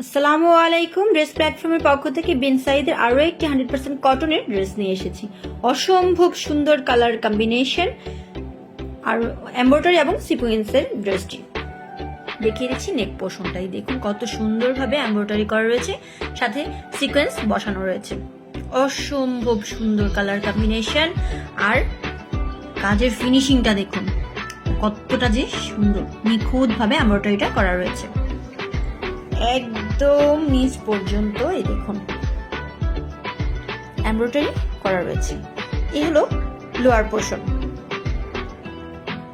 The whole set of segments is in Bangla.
আসসালামু আলাইকুম। ড্রেস প্ল্যাটফর্মের পক্ষ থেকে বিন সাইদের আরও একটি 100% কটনের ড্রেস নিয়ে এসেছি। অসম্ভব সুন্দর কালার কম্বিনেশন আর এমব্রয়ডারি এবং সিকোয়েন্সের ড্রেসটি দেখিয়ে দিচ্ছি। নেক পোর্শনটাই দেখুন কত সুন্দরভাবে এমব্রয়ডারি করা রয়েছে, সাথে সিকোয়েন্স বসানো রয়েছে। অসম্ভব সুন্দর কালার কম্বিনেশন আর কাজের ফিনিশিংটা দেখুন কতটা যে সুন্দর, নিখুঁতভাবে এমব্রয়ডারিটা করা রয়েছে একদম নিচ পর্যন্ত। এই দেখুন এমব্রয়ডারি করা রয়েছে। এই হলো লোয়ার পোর্শন,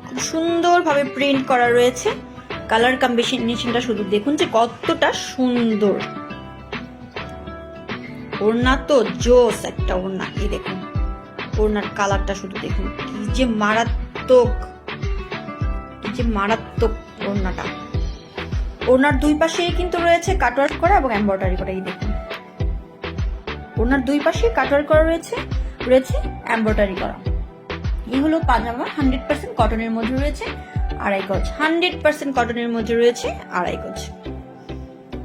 খুব সুন্দরভাবে প্রিন্ট করা রয়েছে। কালার কম্বিনেশনটা শুধু দেখুন যে কতটা সুন্দর। ওড়না তো জোস একটা ওড়না, এই দেখুন ওড়নার কালারটা শুধু দেখুন কি যে মারাত্মক, কি যে মারাত্মক ওড়নাটা। ওড়নার দুই পাশে কিন্তু রয়েছে কাটওয়ার্ক করা এবং এমব্রয়ডারি করা। এই দেখুন ওড়নার দুই পাশে কাটওয়ার্ক করা রয়েছে, এমব্রয়ডারি করা। এই হলো পাজামা, 100% কটনের মধ্যে রয়েছে, 2.5 গজ। 100% কটনের মধ্যে রয়েছে 2.5 গজ।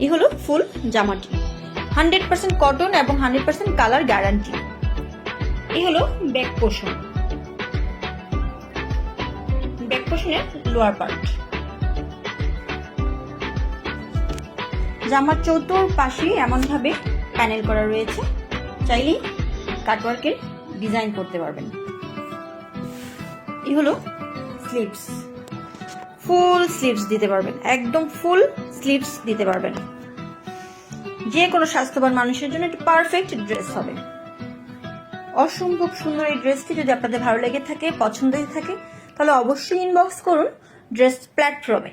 এই হলো ফুল জামাটি, 100% কটন এবং 100% কালার গ্যারান্টি। এই হলো ব্যাক পোর্শন, ব্যাক পোর্শনের লোয়ার পার্ট। জামার চতুর্পাশে এমন ভাবে প্যানেল করা রয়েছে, চাইলেই কাটওয়ার্কের ডিজাইন করতে পারবেন। এই হলো স্লিভস, ফুল স্লিভস দিতে পারবেন, একদম ফুল স্লিভস দিতে পারবেন। যে কোনো স্বাস্থ্যবান মানুষের জন্য একটা পারফেক্ট ড্রেস হবে। অসম্ভব সুন্দর এই ড্রেসটি যদি আপনাদের ভালো লেগে থাকে, পছন্দ হয়ে থাকে, তাহলে অবশ্যই ইনবক্স করুন ড্রেস প্ল্যাটফর্মে।